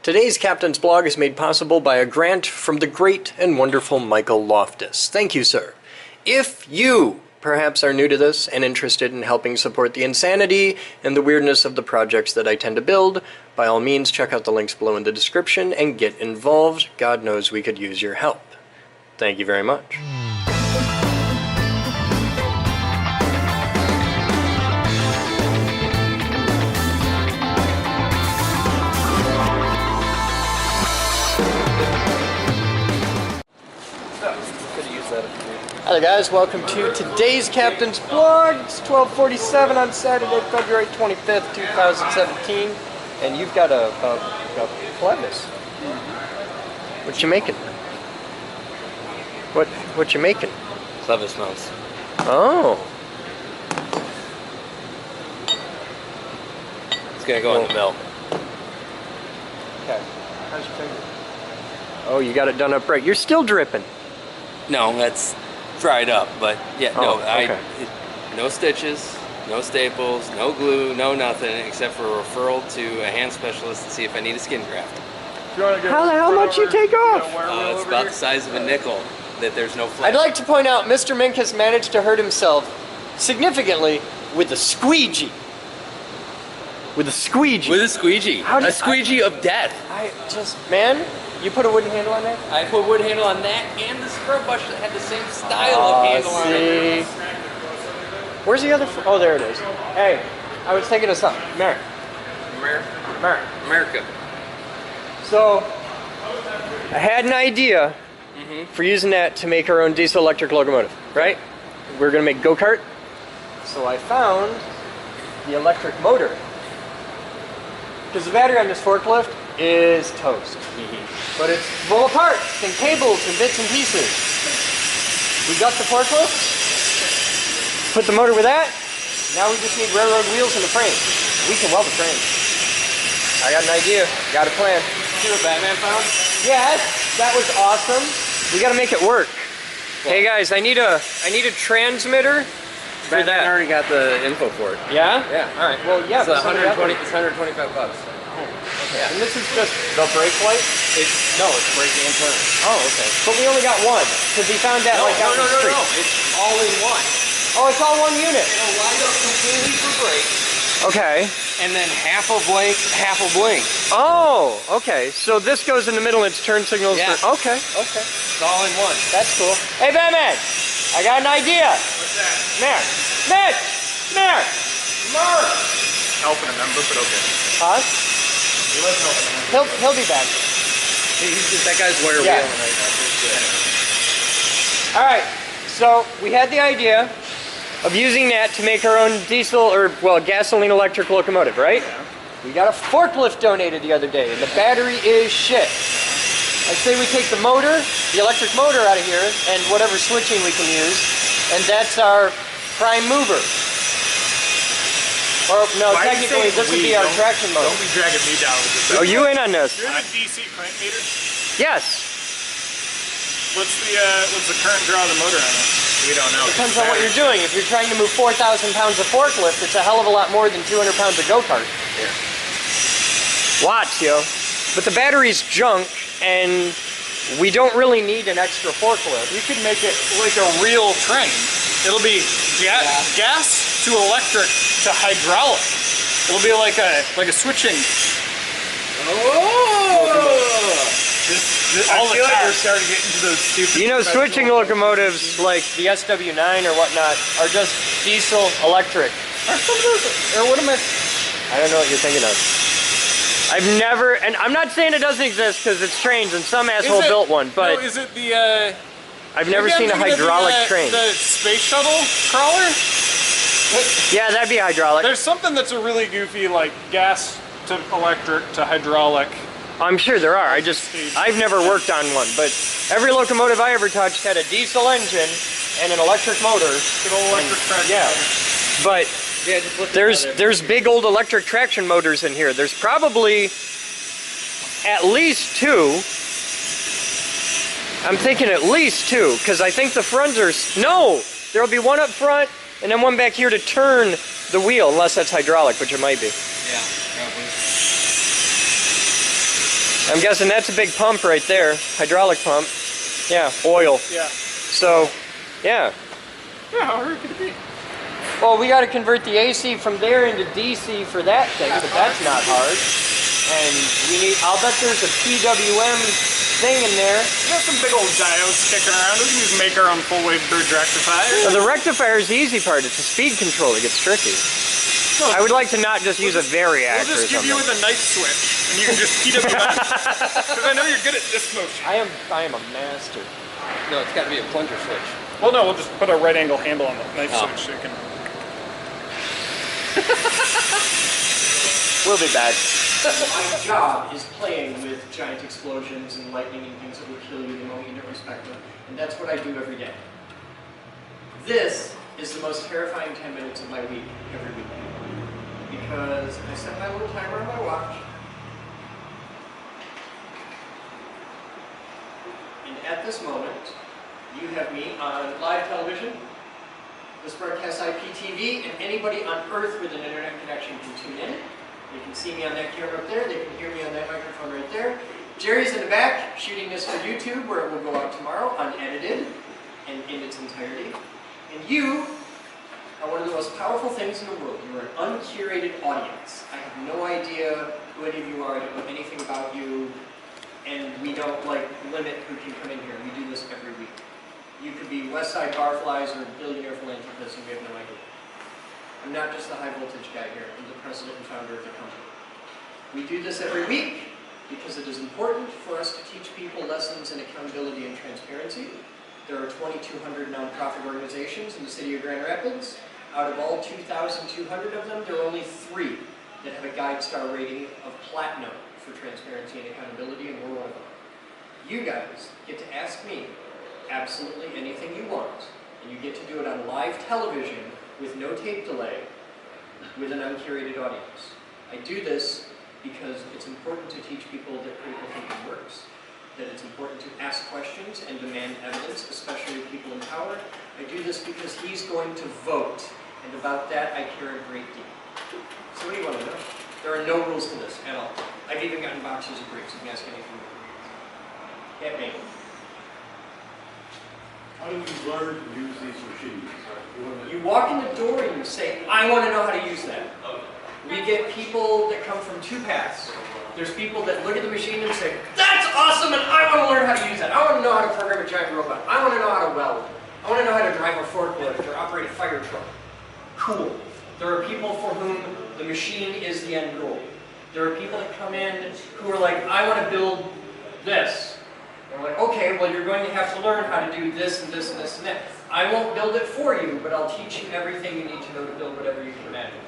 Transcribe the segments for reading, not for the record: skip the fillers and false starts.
Today's Captain's Blog is made possible by a grant from the great and wonderful Michael Loftus. Thank you, sir. If you perhaps are new to this and interested in helping support the insanity and the weirdness of the projects that I tend to build, by all means check out the links below in the description and get involved. God knows we could use your help. Thank you very much. Hello guys, welcome to today's Captain's Blog. It's 12:47 on Saturday, February 25th, 2017, and you've got a Clevis. What you making? What you making? Clevis mounts. Oh. It's gonna go in the mill. Okay. How's your finger? Oh, you got it done up right. You're still dripping. No, that's dried up, but yeah, oh, no, okay. No stitches, no staples, no glue, no nothing, except for a referral to a hand specialist to see if I need a skin graft. How much you take off? It's about the size of a nickel, that there's no flex. I'd like to point out Mr. Mink has managed to hurt himself significantly with a squeegee. With a squeegee. With a squeegee. A squeegee of death. Man, you put a wooden handle on that? I put a wood handle on that and the scrub brush that had the same style of handle on it. Where's the other? Oh, there it is. Hey, I was thinking of something. America. So, I had an idea for using that to make our own diesel electric locomotive, right? We're gonna make go-kart. So I found the electric motor. Because the battery on this forklift is toast. But it's full of parts and cables and bits and pieces. We got the forklift, put the motor with that. Now we just need railroad wheels and a frame. We can weld the frame. I got an idea, got a plan. See what Batman found? Yes, that was awesome. We gotta make it work. Well, hey guys, I need a transmitter for Batman that. already got the info for it. Yeah? Yeah. All right. Well, yeah. It's 120. It's 125 bucks. Okay. And this is just the brake light? No, it's brake and turn. Oh, okay. But we only got one, because we found that like out in the street. No. It's all in one. Oh, it's all one unit. It'll light up completely for brake. Okay. And then half a blank, half a blink. Oh, okay. So this goes in the middle and it's turn signals. Yeah. Okay. It's all in one. That's cool. Hey, Batman! I got an idea. What's that? Mitch! Mark! Helping a member, but okay. Huh? He was helping a member. He'll be back. That guy's wire Yeah. wheeling right now. All right. So we had the idea of using that to make our own diesel or, well, gasoline electric locomotive, right? Yeah. We got a forklift donated the other day, and the battery is shit. I say we take the motor, the electric motor out of here, and whatever switching we can use, and that's our prime mover. Or, no, Why technically, this would be our traction motor. Don't be dragging me down with this. Oh, you in on this? You're the DC crank meter? Yes. What's the current draw of the motor on it? We don't know. Depends on what you're doing. If you're trying to move 4,000 pounds of forklift, it's a hell of a lot more than 200 pounds of go-kart. Yeah. Watch, yo. But the battery's junk, and we don't really need an extra forklift. We could make it like a real train. It'll be gas to electric to hydraulic. It'll be like a switching. I feel like we're starting to get into those stupid... You know, switching locomotives like the SW9 or whatnot are just diesel electric. Or what am I? I don't know what you're thinking of. I've never, and I'm not saying it doesn't exist because it's trains and some asshole built one, but No, is it the? I've never seen a hydraulic train. The space shuttle crawler. Yeah, that'd be hydraulic. There's something that's a really goofy, like gas to electric to hydraulic. I'm sure there are. I've never worked on one, but every locomotive I ever touched had a diesel engine and an electric motor. Good old electric traction. Yeah, but Yeah, just look at there's big old electric traction motors in here. There's probably at least two. I'm thinking at least two, because I think the fronts are... No! There'll be one up front, and then one back here to turn the wheel, unless that's hydraulic, which it might be. Yeah, probably. I'm guessing that's a big pump right there. Hydraulic pump. Yeah, oil. Yeah. So, yeah. Yeah, how hard could it be? Well, we got to convert the AC from there into DC for that thing, but that's not hard. And we need, I'll bet there's a PWM thing in there. We got some big old diodes kicking around. We can just make our own full wave bridge rectifier. So the rectifier is the easy part. It's the speed control that gets tricky. No, I would like to not just use a variac we'll or just give something. you with a knife switch, and you can just PWM. Because I know you're good at this motion. I am a master. No, it's got to be a plunger switch. Well, no, we'll just put a right angle handle on the knife Oh. switch so you can. We'll be back. My job is playing with giant explosions and lightning and things that will kill you the moment you don't respect them. And that's what I do every day. This is the most terrifying 10 minutes of my week, every week. Because I set my little timer on my watch. And at this moment, you have me on live television. This broadcasts IPTV, and anybody on Earth with an internet connection can tune in. They can see me on that camera up there. They can hear me on that microphone right there. Jerry's in the back shooting this for YouTube, where it will go out tomorrow, unedited and in its entirety. And you are one of the most powerful things in the world. You are an uncurated audience. I have no idea who any of you are. I don't know anything about you. And we don't limit who can come in here. We do this every week. You could be Westside Barflies or billionaire philanthropist, and we have no idea. I'm not just the high voltage guy here. I'm the president and founder of the company. We do this every week because it is important for us to teach people lessons in accountability and transparency. There are 2,200 nonprofit organizations in the city of Grand Rapids. Out of all 2,200 of them, there are only 3 that have a GuideStar rating of platinum for transparency and accountability, and we're one of them. You guys get to ask me absolutely anything you want, and you get to do it on live television with no tape delay, with an uncurated audience. I do this because it's important to teach people that critical thinking works, that it's important to ask questions and demand evidence, especially with people in power. I do this because he's going to vote, and about that I care a great deal. So what do you want to know? There are no rules to this at all. I've even gotten boxes of briefs. You can ask anything. At me. How do you learn to use these machines? You walk in the door and you say, I want to know how to use that. We get people that come from 2 paths. There's people that look at the machine and say, that's awesome, and I want to learn how to use that. I want to know how to program a giant robot. I want to know how to weld. I want to know how to drive a forklift or operate a fire truck. Cool. There are people for whom the machine is the end goal. There are people that come in who are like, I want to build this. And we're like, okay, well, you're going to have to learn how to do this and this and this and that. I won't build it for you, but I'll teach you everything you need to know to build whatever you can imagine.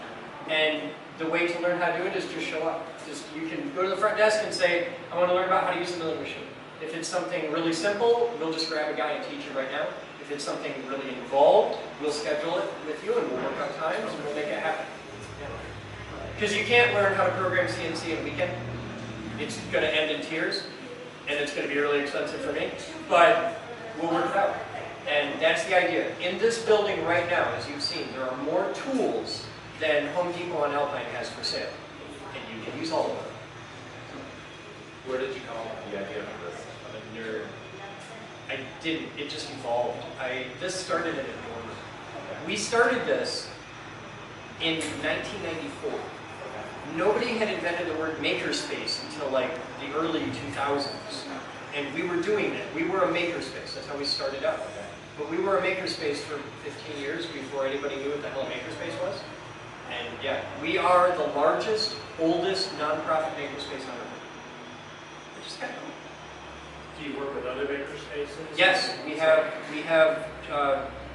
And the way to learn how to do it is just show up. You can go to the front desk and say, I want to learn about how to use a milling machine. If it's something really simple, we'll just grab a guy and teach you right now. If it's something really involved, we'll schedule it with you and we'll work out times and we'll make it happen. Because you can't learn how to program CNC in a weekend. It's going to end in tears, and it's going to be really expensive for me, but we'll work it out. And that's the idea. In this building right now, as you've seen, there are more tools than Home Depot and Alpine has for sale. And you can use all of them. Where did you come up with the idea for this? I'm a nerd. I didn't. It just evolved. This started in a dorm. We started this in 1994. Nobody had invented the word makerspace until like the early 2000s. And we were doing it. We were a makerspace. That's how we started out. But we were a makerspace for 15 years before anybody knew what the hell a makerspace was. And yeah, we are the largest, oldest nonprofit makerspace on earth. Which is kind of cool. Do you work with other makerspaces? Yes, we have.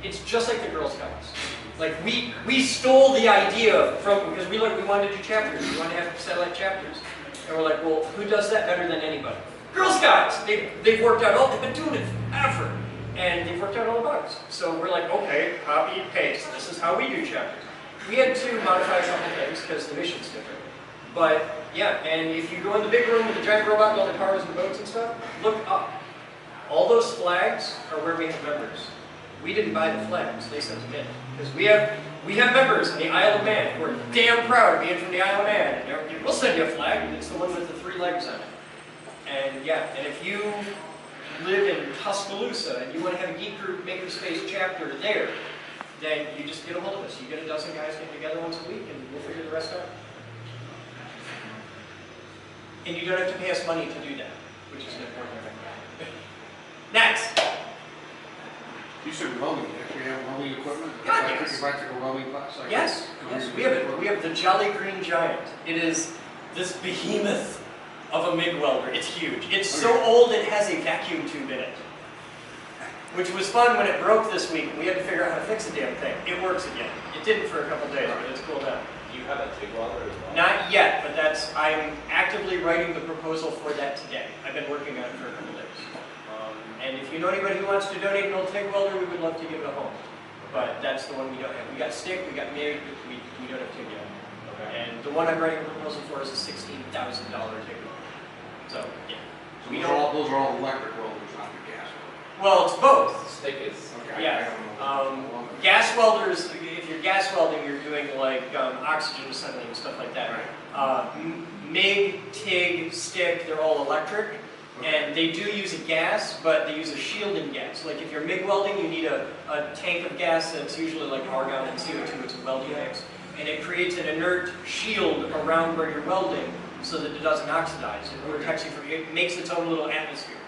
It's just like the Girl Scouts. Like we stole the idea from, because we wanted to do chapters. We wanted to have satellite chapters, and we're like, well, who does that better than anybody? Girl Scouts. They've worked out. They've been doing it forever, and they've worked out all the bugs. So we're like, okay, copy paste. This is how we do chapters. We had to modify a couple things because the mission's different. But yeah, and if you go in the big room with the giant robot and all the cars and the boats and stuff, look up. All those flags are where we have members. We didn't buy the flags, they sent them in. Because we have members in the Isle of Man who are damn proud of being from the Isle of Man. And we'll send you a flag, and it's the one with the 3 legs on it. And yeah, and if you live in Tuscaloosa and you want to have a Geek Group Makerspace chapter there, then you just get a hold of us. You get a dozen guys getting together once a week and we'll figure the rest out. And you don't have to pay us money to do that, which is an important thing. Next. You said welding. Actually, have welding equipment. God, If I took a welding class, I Yes, yes, we have it. We have the Jolly Green Giant. It is this behemoth of a MIG welder. It's huge. It's so old it has a vacuum tube in it, which was fun when it broke this week. We had to figure out how to fix the damn thing. It works again. It didn't for a couple days, but it's cool now. Do you have a TIG welder as well? Not yet, but I'm actively writing the proposal for that today. I've been working on it for a couple days. And if you know anybody who wants to donate an old TIG welder, we would love to give it a home. But that's the one we don't have. We got stick, we got MIG, we don't have TIG yet. Okay. And the one I'm writing a proposal for is a $16,000 TIG welder. So, yeah. So those are all electric welders, not the gas welders. Well, it's both. Stick is. Okay. Yeah. I don't know. Gas welders, if you're gas welding, you're doing like oxygen assembly and stuff like that. MIG, TIG, stick, they're all electric. And they do use a gas, but they use a shielding gas. Like if you're MIG welding, you need a tank of gas that's usually like argon and CO2, it's a welding mix. And it creates an inert shield around where you're welding so that it doesn't oxidize. It protects you from, it makes its own little atmosphere.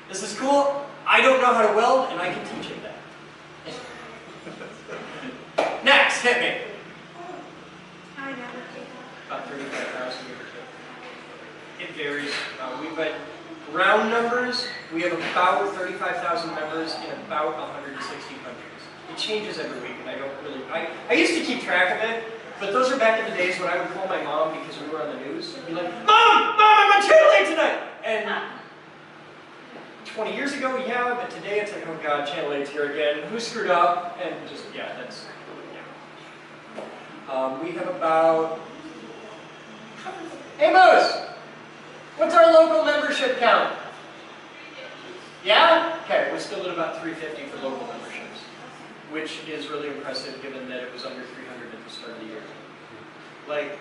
This is cool. I don't know how to weld, and I can teach him that. Next, hit me. About 35,000. It varies. We've got round numbers. We have about 35,000 members in about 160 countries. It changes every week, and I don't really. I used to keep track of it, but those are back in the days when I would call my mom because we were on the news. I'd be like, "Mom, I'm on Channel 8 tonight," and 20 years ago, yeah, but today it's like, oh God, Channel 8's here again. Who screwed up? And just yeah, that's yeah. We have about. Hey, Moose. What's our local membership count? Yeah? Okay, we're still at about 350 for local memberships, which is really impressive given that it was under 300 at the start of the year. Like,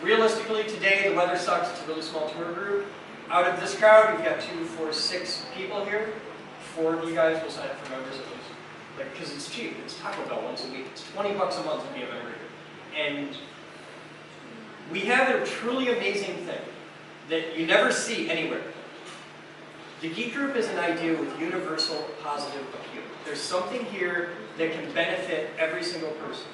realistically, today the weather sucks. It's a really small tour group. Out of this crowd, we've got 2, 4, 6 people here. 4 of you guys will sign up for members at least. Like, because it's cheap. It's Taco Bell once a week. It's $20 a month to be a member here. And we have a truly amazing thing that you never see anywhere. The Geek Group is an idea with universal positive appeal. There's something here that can benefit every single person.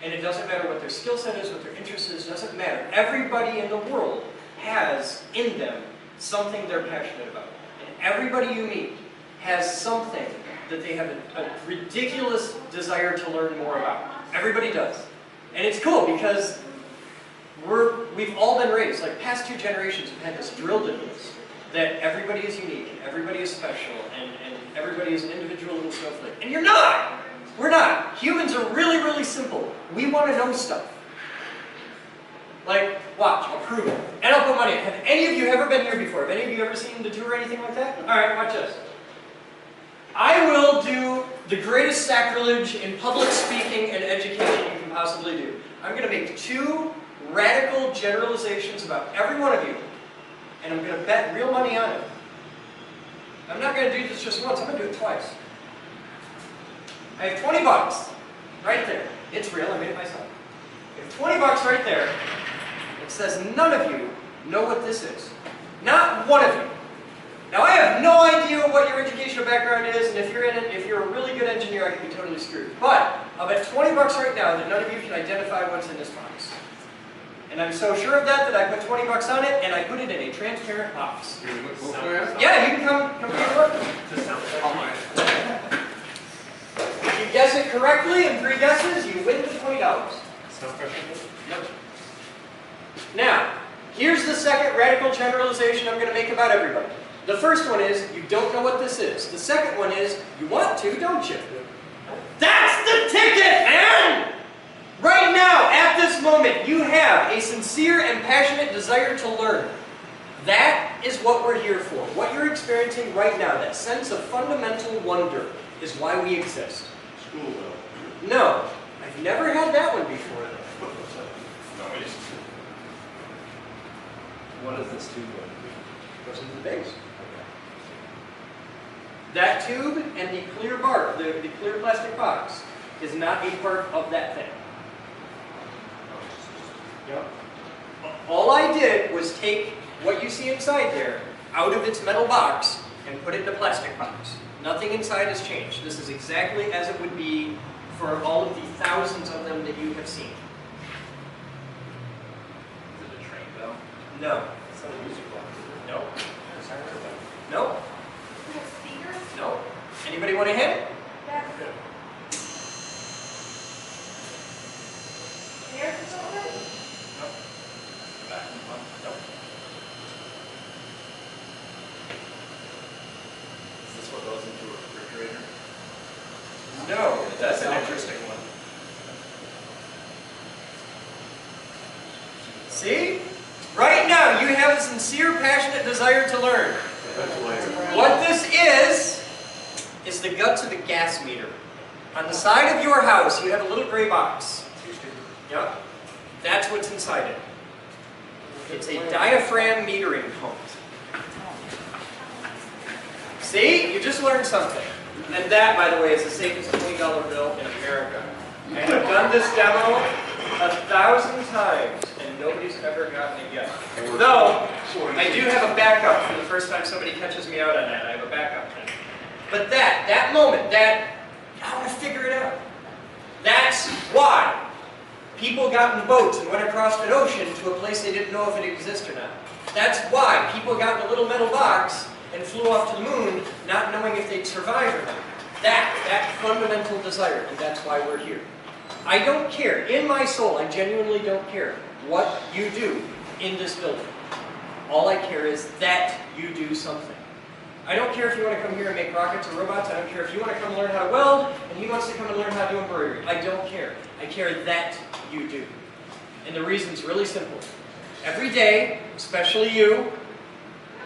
And it doesn't matter what their skill set is, what their interest is, it doesn't matter. Everybody in the world has in them something they're passionate about. And everybody you meet has something that they have a ridiculous desire to learn more about. Everybody does. And it's cool because we've all been raised, like past 2 generations have had this drilled into us, that everybody is unique, and everybody is special, and everybody is an individual little snowflake. And you're not! We're not. Humans are really, really simple. We want to know stuff. Like, watch, I'll prove it. And I'll put money in. Have any of you ever been here before? Have any of you ever seen the tour or anything like that? Alright, watch this. I will do the greatest sacrilege in public speaking and education you can possibly do. I'm going to make 2 radical generalizations about every one of you, and I'm going to bet real money on it. I'm not going to do this just once, I'm going to do it twice. I have $20 right there. It's real, I made it myself. I have $20 right there. It says none of you know what this is. Not one of you. Now I have no idea what your educational background is, and if you're in it, if you're a really good engineer, I could be totally screwed. But I'll bet $20 right now that none of you can identify what's in this box. And I'm so sure of that I put $20 on it, and I put it in a transparent box. Yeah, you can come take a look. If you guess it correctly in 3 guesses, you win the $20. Nope. Now, here's the second radical generalization I'm going to make about everybody. The first one is, you don't know what this is. The second one is, you want to, don't you? That's the ticket, man! Right now, at this moment, you have a sincere and passionate desire to learn. That is what we're here for. What you're experiencing right now, that sense of fundamental wonder, is why we exist. School, though. No, I've never had that one before, though. What is this tube going to be? Goes into the base. That tube and the clear bar, the clear plastic box, is not a part of that thing. Yep. All I did was take what you see inside there out of its metal box and put it in a plastic box. Nothing inside has changed. This is exactly as it would be for all of the thousands of them that you have seen. Is it a train bell? No. It's not a music box. No. It's not a bell. No. No. Anybody want a hint? Vacuum pump? No. Is this what goes into a refrigerator? No. That's an interesting one. See? Right now, you have a sincere, passionate desire to learn. What this is the guts of a gas meter. On the side of your house, you have a little gray box. Yep. That's what's inside it. It's a diaphragm metering pump. See? You just learned something. And that, by the way, is the safest $20 bill in America. I have done this demo 1,000 times, and nobody's ever gotten it yet. Though, I do have a backup for the first time somebody catches me out on that. I have a backup plan. But that moment, I want to figure it out. That's why people got in boats and went across an ocean to a place they didn't know if it exists or not. That's why people got in a little metal box and flew off to the moon, not knowing if they'd survive or not. That fundamental desire, and that's why we're here. I don't care. In my soul, I genuinely don't care what you do in this building. All I care is that you do something. I don't care if you want to come here and make rockets or robots. I don't care if you want to come learn how to weld, and he wants to come and learn how to do embroidery. I don't care. I care that you do. And the reason's really simple. Every day, especially you,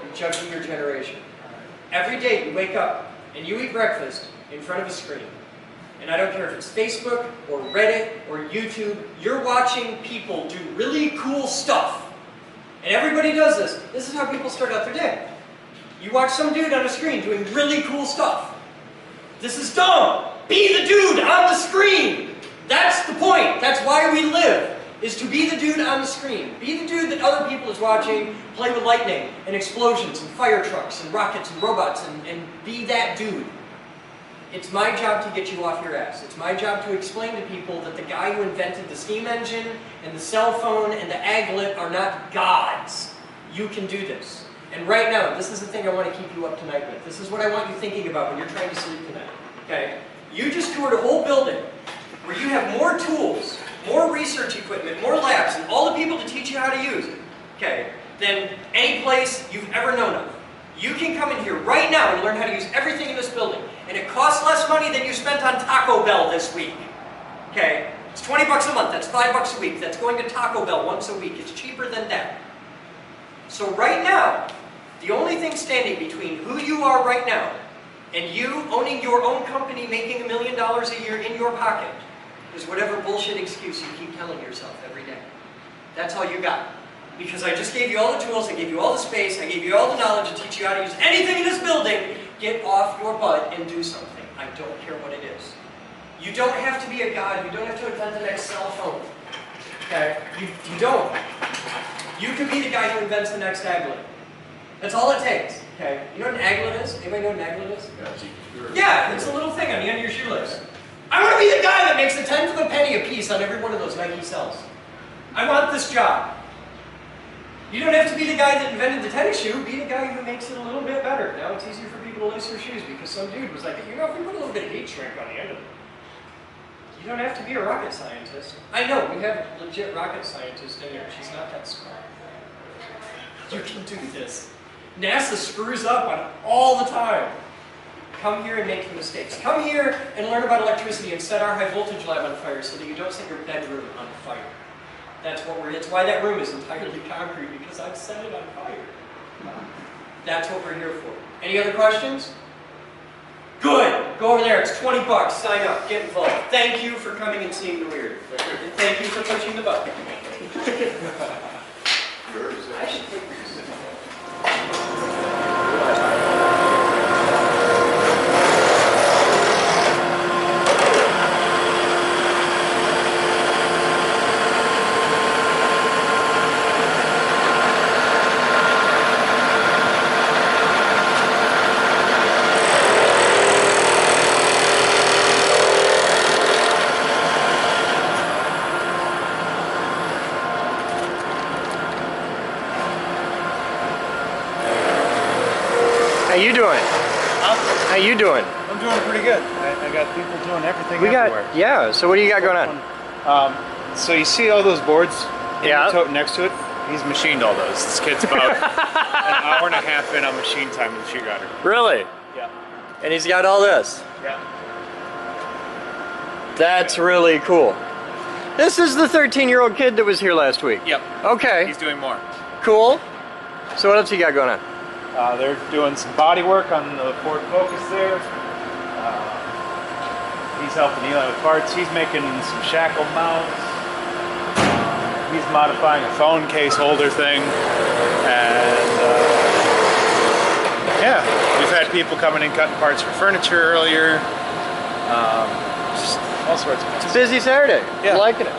you're judging your generation. Every day you wake up and you eat breakfast in front of a screen. And I don't care if it's Facebook or Reddit or YouTube, you're watching people do really cool stuff. And everybody does this. This is how people start out their day. You watch some dude on a screen doing really cool stuff. This is dumb. Be the dude on the screen. That's the point. That's why we live, is to be the dude on the screen. Be the dude that other people is watching play with lightning and explosions and fire trucks and rockets and robots, and be that dude. It's my job to get you off your ass. It's my job to explain to people that the guy who invented the steam engine and the cell phone and the aglet are not gods. You can do this. And right now, this is the thing I want to keep you up tonight with. This is what I want you thinking about when you're trying to sleep tonight. Okay? You just toured a whole building where you have more tools, more research equipment, more labs, and all the people to teach you how to use it, okay, than any place you've ever known of. You can come in here right now and learn how to use everything in this building. And it costs less money than you spent on Taco Bell this week. Okay? It's 20 bucks a month. That's $5 a week. That's going to Taco Bell once a week. It's cheaper than that. So right now, the only thing standing between who you are right now and you owning your own company making $1 million a year in your pocket is whatever bullshit excuse you keep telling yourself every day. That's all you got. Because I just gave you all the tools, I gave you all the space, I gave you all the knowledge to teach you how to use anything in this building. Get off your butt and do something. I don't care what it is. You don't have to be a god. You don't have to invent the next cell phone. Okay? You don't. You can be the guy who invents the next aglet. That's all it takes. Okay? You know what an aglet is? Anybody know what an aglet is? Yeah, it's a little thing on the end of your shoelace. I want to be the guy that makes a tenth of a penny a piece on every one of those Nike cells. I want this job. You don't have to be the guy that invented the tennis shoe. Be the guy who makes it a little bit better. Now it's easier for people to lace their shoes because some dude was like, you know, if we put a little bit of heat shrink on the end of it. You don't have to be a rocket scientist. I know, we have a legit rocket scientist in there. She's not that smart. You can do this. NASA screws up on it all the time. Come here and make the mistakes. Come here and learn about electricity and set our high voltage lab on fire so that you don't set your bedroom on fire. That's what it's why that room is entirely concrete, because I've set it on fire. That's what we're here for. Any other questions? Good. Go over there. It's 20 bucks. Sign up. Get involved. Thank you for coming and seeing the weird. And thank you for pushing the button. I should take this. How you doing? How you doing? I'm doing pretty good. I got people doing everything We everywhere. got, yeah, so what do you got going on? So you see all those boards Yeah. next to it? He's machined all those. This kid's about an hour and a half in on machine time with the sheet router. Really? Yeah. And he's got all this. Yeah. That's really cool. This is the 13-year-old kid that was here last week. Yep. Okay, He's doing more. cool. So what else you got going on? They're doing some body work on the Ford Focus there. He's helping Eli with parts. He's making some shackle mounts. He's modifying a phone case holder thing. And yeah, we've had people coming in cutting parts for furniture earlier. Just all sorts of It's a busy Saturday. Yeah. I'm liking it.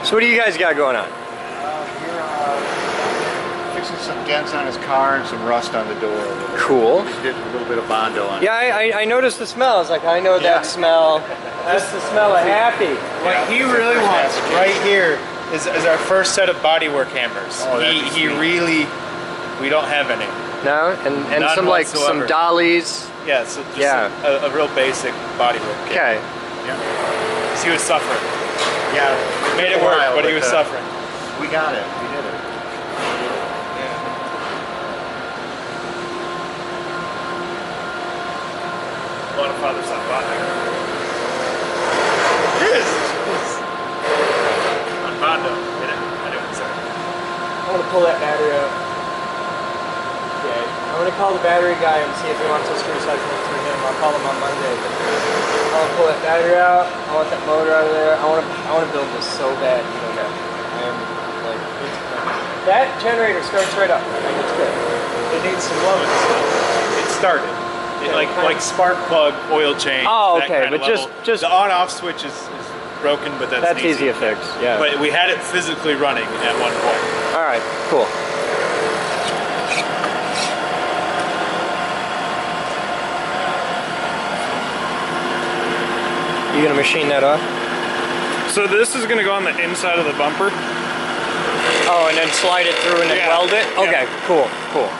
So what do you guys got going on? Fixing some dents on his car and some rust on the door. Cool. Just did a little bit of Bondo on it. Yeah, I noticed the smell. I was like, I know Yeah. that smell. That's the smell of happy. What he really wants right here is our first set of bodywork hammers. Oh, that'd be he sweet. really, we don't have any. No? And None some like some whatsoever. dollies. Yeah, so just Yeah. a real basic bodywork kit. Okay. Yeah. 'Cause he was suffering. Yeah. Made took it a work, while, but he was suffering. We got it. We did it. A lot of father-son bonding. Yes! On Bondo. Get it? I do it, sorry. I want to pull that battery out. Okay. I'm going to call the battery guy and see if he wants us to recycle it through him. I'll call him on Monday. I want to pull that battery out. I want that motor out of there. I want to build this so bad. You know that. I am like, that generator starts right up. Like, it's good. It needs some loving still. It started. It like spark plug, oil change. Oh, that okay, kind of but just- level. just- the on-off switch is broken, but that's easy to fix. Yeah. But we had it physically running at one point. All right. Cool. You gonna machine that off? So this is gonna go on the inside of the bumper, Oh, and then slide it through and then Yeah. weld it? Yeah. Okay, cool.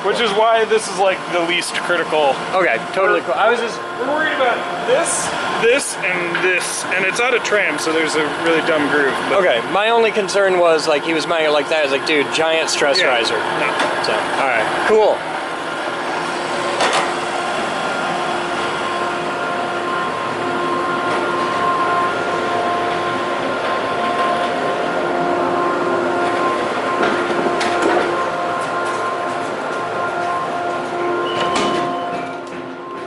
which is why this is like the least critical. Okay, totally cool. I was just, We're worried about this, and it's out of tram, so there's a really dumb groove. But okay, my only concern was like he was mounting it like that. I was like, dude, giant stress Yeah. riser. No. So, all right, cool.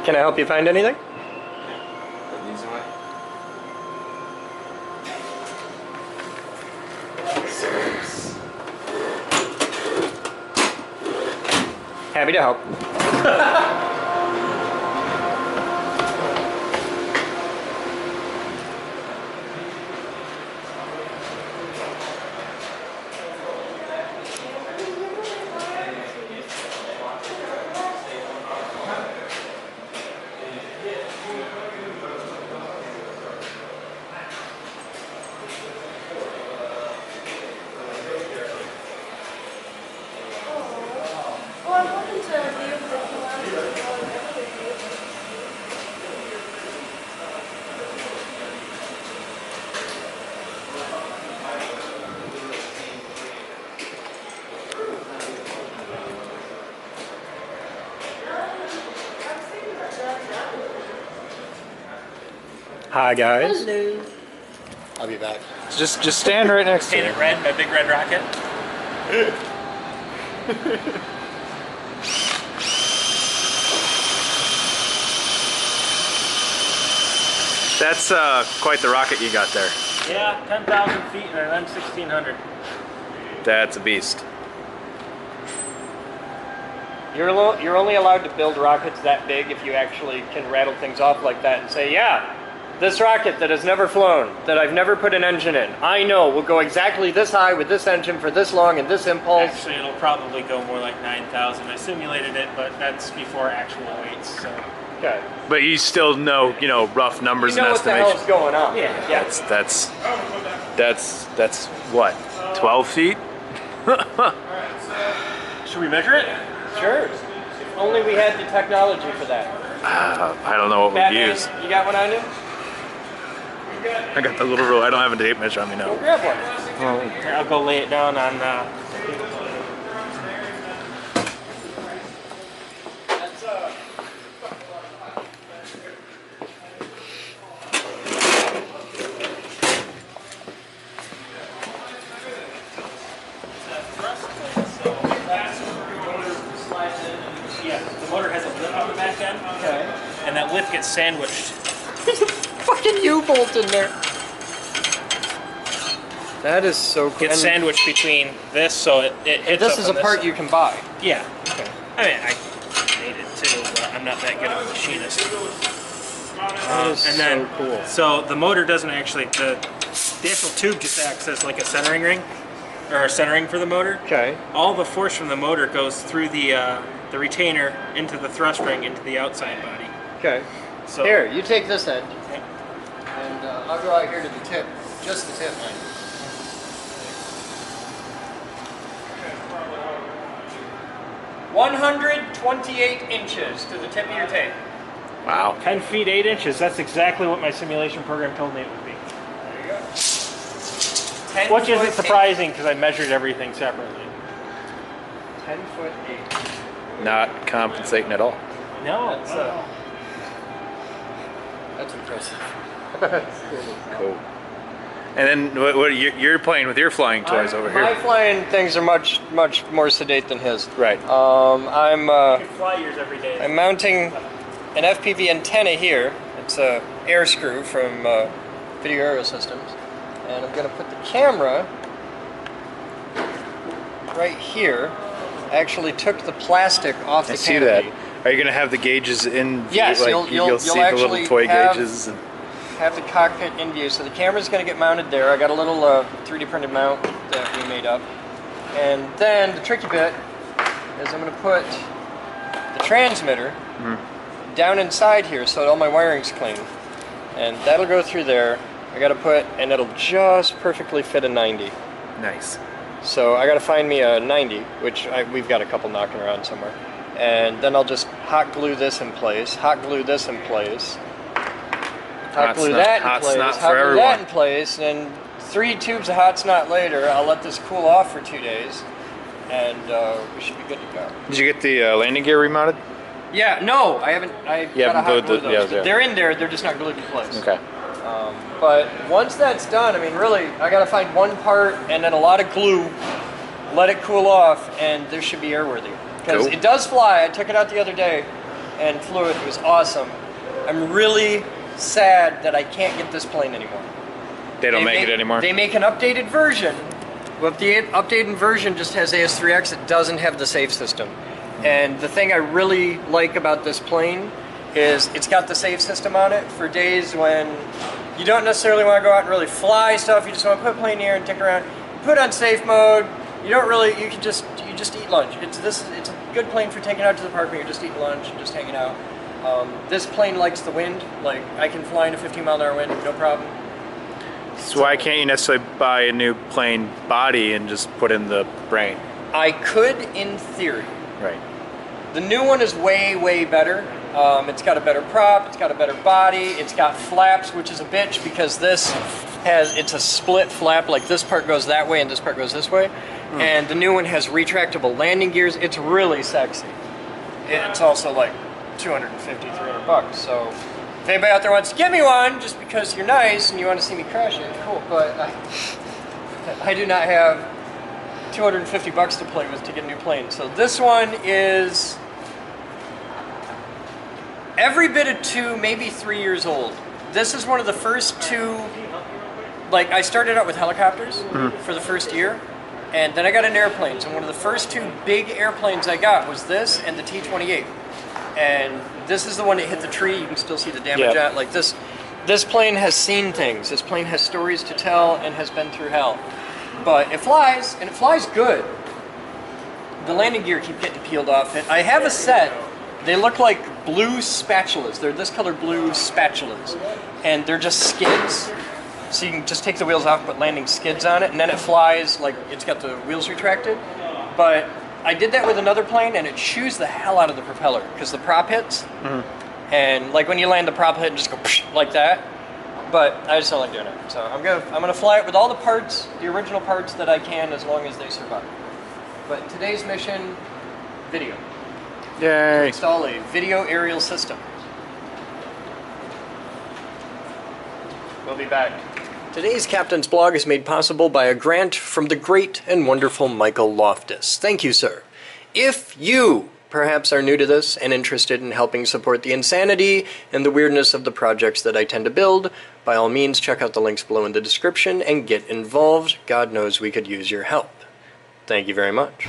Can I help you find anything? These away. Happy to help. Well, I'm hoping to be able to come out and Hi guys. Hello. I'll be back. Just stand right next to Paint it. it red, a big red rocket. That's quite the rocket you got there. Yeah, 10,000 feet and an M1600. That's a beast. You're only allowed to build rockets that big if you actually can rattle things off like that and say, yeah, this rocket that has never flown, that I've never put an engine in, I know will go exactly this high with this engine for this long and this impulse. Actually, it'll probably go more like 9,000. I simulated it, but that's before actual weights, so. Okay. But you still know, rough numbers You know and what the estimations. hell's going on. Yeah. That's what? 12 feet? Alright, so Should we measure it? Sure. If only we had the technology for that. I don't know what we'd Batman, use. you got one on you? I got the little rule. I don't have a tape measure on me now. Go grab one. Here, I'll go lay it down on. Yeah, the motor has a lip on the back end. Okay. And that lip gets sandwiched. Fucking U-bolt in there. That is so cool. Gets sandwiched between this, so it hits. This up is on a part side. you can buy. Yeah. Okay. I mean, I made it too, but I'm not that good of a machinist. That is And then, so cool. so the motor doesn't actually, the actual tube just acts as like a centering ring, or a centering for the motor. Okay. All the force from the motor goes through the retainer into the thrust ring into the outside body. Okay. So Here, you take this end, Okay. and I'll go out here to the tip. Just the tip, man. 128 inches to the tip of your tape. Wow. 10 feet 8 inches. That's exactly what my simulation program told me it would be. There you go. 10 Which isn't foot surprising because I measured everything separately. 10 foot 8. Not compensating at all. No, That's impressive. Cool. And then what you're playing with your flying toys over My here. flying things are much more sedate than his. Right. I'm you can fly yours every day. I'm mounting an FPV antenna here. It's a air screw from Video Aero Systems, and I'm going to put the camera right here. I actually took the plastic off the I see that. canopy. Are you going to have the gauges in view? Yes, like, you'll see the little actually toy have- gauges. And, Have the cockpit in view. So the camera's going to get mounted there. I got a little 3D printed mount that we made up. And then the tricky bit is I'm going to put the transmitter down inside here so that all my wiring's clean. And that'll go through there. I got to put, and it'll just perfectly fit a 90. nice. So I got to find me a 90, which we've got a couple knocking around somewhere. And then I'll just hot glue this in place, hot glue this in place, hot glue that in place, hot glue that in place, and 3 tubes of hot snot later, I'll let this cool off for 2 days, and we should be good to go. Did you get the landing gear remounted? Yeah, no, I haven't. I You gotta haven't hot glue glued the- those. yeah. They're in there. They're just not glued in place. Okay. But once that's done, I mean, really, I gotta find one part and then a lot of glue, let it cool off, and this should be airworthy. Because Cool. it does fly. I took it out the other day and flew it. It was awesome. I'm really sad that I can't get this plane anymore. They don't make it anymore? They make an updated version, but the updated version just has AS3X. It doesn't have the save system. And the thing I really like about this plane is it's got the save system on it for days when you don't necessarily want to go out and really fly stuff. You just want to put a plane here and dick around. You put it on safe mode. You don't really. You just eat lunch. It's a good plane for taking out to the park when you're just eating lunch and just hanging out. This plane likes the wind. Like I can fly in a 15-mile-an-hour wind, no problem. So why can't you necessarily buy a new plane body and just put in the brain? I could, in theory. Right. The new one is way better. It's got a better prop, it's got a better body, it's got flaps, which is a bitch because it's a split flap, like this part goes that way and this part goes this way. And the new one has retractable landing gears. It's really sexy. It's also like 250, 300 bucks. So if anybody out there wants to give me one just because you're nice and you want to see me crash it, cool. But I do not have 250 bucks to play with to get a new plane. So this one is every bit of 2, maybe 3 years old. This is one of the first 2, like I started out with helicopters for the first year, and then I got an airplane. So one of the first 2 big airplanes I got was this and the T-28. And this is the one that hit the tree. You can still see the damage on it. Like this plane has seen things. This plane has stories to tell and has been through hell. But it flies, and it flies good. The landing gear keep getting peeled off it. I have a set. They look like blue spatulas. They're this color blue spatulas. And they're just skids. So you can just take the wheels off, put landing skids on it, and then it flies like it's got the wheels retracted. But I did that with another plane, and it chews the hell out of the propeller because the prop hits, and like when you land the prop hit and just go like that. But I just don't like doing it. So I'm gonna fly it with all the parts, the original parts that I can, as long as they survive. But today's mission, video. Yay. Install a video aerial system. We'll be back. Today's Captain's Blog is made possible by a grant from the great and wonderful Michael Loftus. Thank you, sir. If you perhaps are new to this and interested in helping support the insanity and the weirdness of the projects that I tend to build, by all means check out the links below in the description and get involved. God knows we could use your help. Thank you very much.